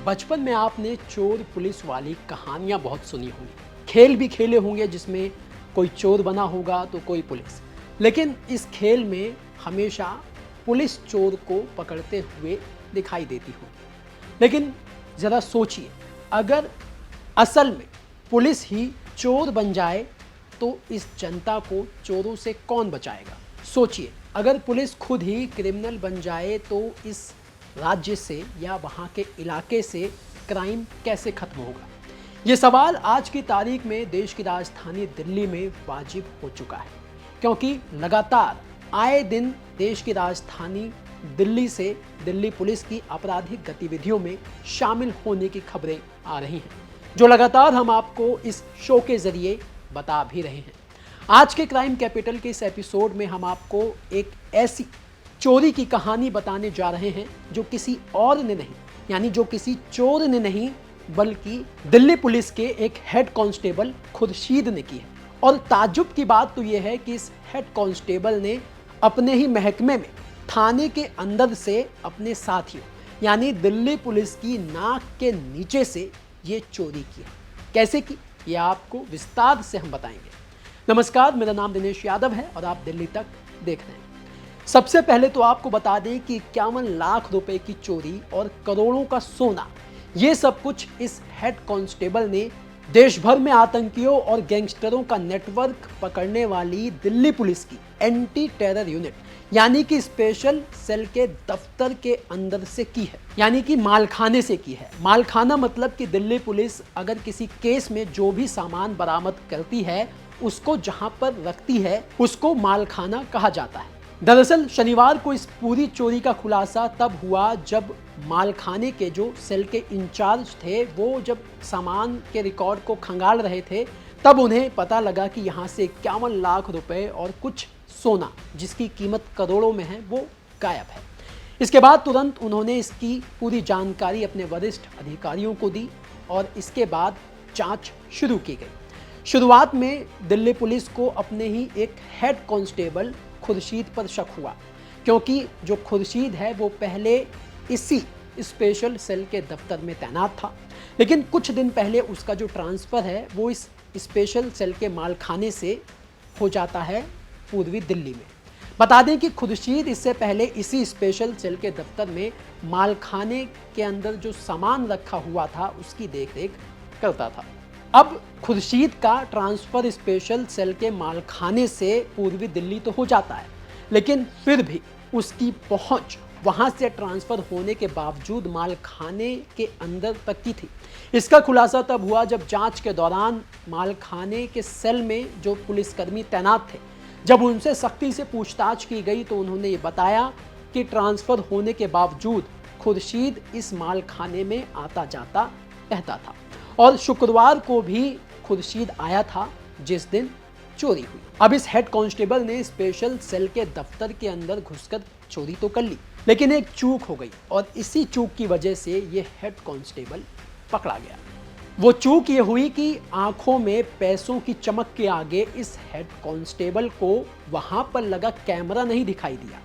बचपन में आपने चोर पुलिस वाली कहानियां बहुत सुनी होंगी, खेल भी खेले होंगे जिसमें कोई चोर बना होगा तो कोई पुलिस। लेकिन इस खेल में हमेशा पुलिस चोर को पकड़ते हुए दिखाई देती होगी। लेकिन ज़रा सोचिए, अगर असल में पुलिस ही चोर बन जाए तो इस जनता को चोरों से कौन बचाएगा? सोचिए, अगर पुलिस खुद ही क्रिमिनल बन जाए तो इस राज्य से या वहाँ के इलाके से क्राइम कैसे खत्म होगा? ये सवाल आज की तारीख में देश की राजधानी दिल्ली में वाजिब हो चुका है, क्योंकि लगातार आए दिन देश की राजधानी दिल्ली से दिल्ली पुलिस की आपराधिक गतिविधियों में शामिल होने की खबरें आ रही हैं, जो लगातार हम आपको इस शो के जरिए बता भी रहे हैं। आज के क्राइम कैपिटल के इस एपिसोड में हम आपको एक ऐसी चोरी की कहानी बताने जा रहे हैं जो किसी और ने नहीं, यानी जो किसी चोर ने नहीं, बल्कि दिल्ली पुलिस के एक हेड कांस्टेबल खुर्शीद ने की है। और ताज्जुब की बात तो यह है कि इस हेड कांस्टेबल ने अपने ही महकमे में थाने के अंदर से अपने साथियों यानी दिल्ली पुलिस की नाक के नीचे से ये चोरी की है। कैसे की, ये आपको विस्तार से हम बताएंगे। नमस्कार, मेरा नाम दिनेश यादव है और आप दिल्ली तक देख रहे हैं। सबसे पहले तो आपको बता दें कि 51 लाख रुपए की चोरी और करोड़ों का सोना, ये सब कुछ इस हेड कांस्टेबल ने देश भर में आतंकियों और गैंगस्टरों का नेटवर्क पकड़ने वाली दिल्ली पुलिस की एंटी टेरर यूनिट यानी कि स्पेशल सेल के दफ्तर के अंदर से की है, यानी कि मालखाने से की है। मालखाना मतलब कि दिल्ली पुलिस अगर किसी केस में जो भी सामान बरामद करती है उसको जहां पर रखती है उसको मालखाना कहा जाता है। दरअसल शनिवार को इस पूरी चोरी का खुलासा तब हुआ जब मालखाने के जो सेल के इंचार्ज थे वो जब सामान के रिकॉर्ड को खंगाल रहे थे, तब उन्हें पता लगा कि यहाँ से 51 लाख रुपए और कुछ सोना जिसकी कीमत करोड़ों में है वो गायब है। इसके बाद तुरंत उन्होंने इसकी पूरी जानकारी अपने वरिष्ठ अधिकारियों को दी और इसके बाद जांच शुरू की गई। शुरुआत में दिल्ली पुलिस को अपने ही एक हेड कांस्टेबल खुर्शीद पर शक हुआ, क्योंकि जो खुर्शीद है वो पहले इसी स्पेशल सेल के दफ्तर में तैनात था, लेकिन कुछ दिन पहले उसका जो ट्रांसफ़र है वो इस स्पेशल सेल के मालखाने से हो जाता है पूर्वी दिल्ली में। बता दें कि खुर्शीद इससे पहले इसी स्पेशल सेल के दफ्तर में मालखाने के अंदर जो सामान रखा हुआ था उसकी देखरेख करता था। अब खुर्शीद का ट्रांसफ़र स्पेशल सेल के मालखाने से पूर्वी दिल्ली तो हो जाता है, लेकिन फिर भी उसकी पहुंच वहां से ट्रांसफ़र होने के बावजूद मालखाने के अंदर तक की थी। इसका खुलासा तब हुआ जब जांच के दौरान मालखाने के सेल में जो पुलिसकर्मी तैनात थे, जब उनसे सख्ती से पूछताछ की गई तो उन्होंने ये बताया कि ट्रांसफ़र होने के बावजूद खुर्शीद इस मालखाने में आता जाता रहता था और शुक्रवार को भी खुर्शीद आया था जिस दिन चोरी हुई। अब इस हेड कांस्टेबल ने स्पेशल सेल के दफ्तर के अंदर घुसकर चोरी तो कर ली, लेकिन एक चूक हो गई और इसी चूक की वजह से ये हेड कांस्टेबल पकड़ा गया। वो चूक ये हुई कि आंखों में पैसों की चमक के आगे इस हेड कांस्टेबल को वहां पर लगा कैमरा नहीं दिखाई दिया।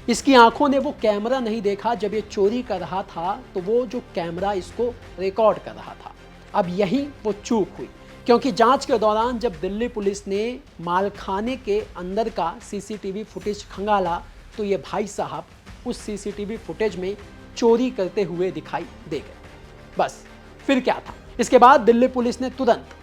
इसकी आंखों ने वो कैमरा नहीं देखा। जब ये चोरी कर रहा था तो वो जो कैमरा इसको रिकॉर्ड कर रहा था। अब यही वो चूक हुई, क्योंकि जांच के दौरान जब दिल्ली पुलिस ने मालखाने के अंदर का सीसीटीवी फुटेज खंगाला तो ये भाई साहब उस सीसीटीवी फुटेज में चोरी करते हुए दिखाई दे गए। बस फिर क्या था, इसके बाद दिल्ली पुलिस ने तुरंत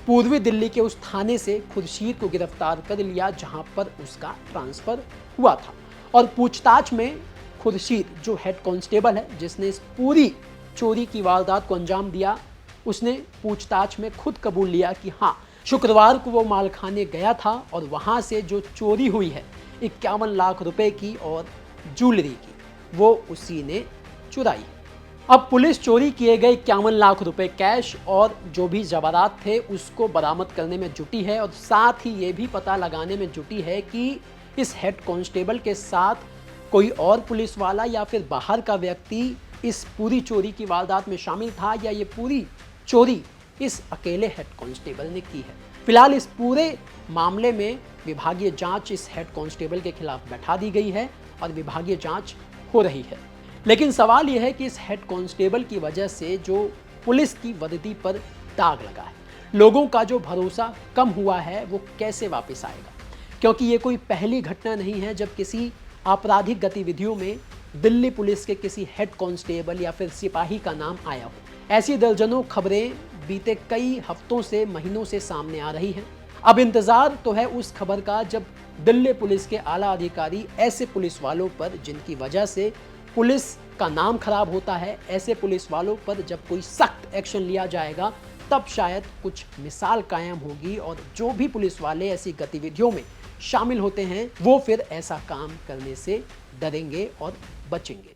पूर्वी दिल्ली के उस थाने से खुर्शीद को गिरफ्तार कर लिया जहां पर उसका ट्रांसफ़र हुआ था। और पूछताछ में खुर्शीद जो हेड कांस्टेबल है जिसने इस पूरी चोरी की वारदात को अंजाम दिया, उसने पूछताछ में खुद कबूल लिया कि हाँ, शुक्रवार को वो मालखाने गया था और वहाँ से जो चोरी हुई है 51 लाख रुपए की और ज्वेलरी की, वो उसी ने चुराई। अब पुलिस चोरी किए गए 51 लाख रुपए कैश और जो भी जवाहरात थे उसको बरामद करने में जुटी है और साथ ही ये भी पता लगाने में जुटी है कि इस हेड कांस्टेबल के साथ कोई और पुलिस वाला या फिर बाहर का व्यक्ति इस पूरी चोरी की वारदात में शामिल था या ये पूरी चोरी इस अकेले हेड कांस्टेबल ने की है। फिलहाल इस पूरे मामले में विभागीय जांच इस हेड कांस्टेबल के खिलाफ बैठा दी गई है और विभागीय जांच हो रही है। लेकिन सवाल यह है कि इस हेड कांस्टेबल की वजह से जो पुलिस की वर्दी पर दाग लगा है, लोगों का जो भरोसा कम हुआ है, वो कैसे वापस आएगा? क्योंकि ये कोई पहली घटना नहीं है जब किसी आपराधिक गतिविधियों में दिल्ली पुलिस के किसी हेड कांस्टेबल या फिर सिपाही का नाम आया हो। ऐसी दर्जनों खबरें बीते कई हफ्तों से, महीनों से सामने आ रही हैं। अब इंतजार तो है उस खबर का जब दिल्ली पुलिस के आला अधिकारी ऐसे पुलिस वालों पर जिनकी वजह से पुलिस का नाम खराब होता है, ऐसे पुलिस वालों पर जब कोई सख्त एक्शन लिया जाएगा, तब शायद कुछ मिसाल कायम होगी और जो भी पुलिस वाले ऐसी गतिविधियों में शामिल होते हैं वो फिर ऐसा काम करने से डरेंगे और बचेंगे।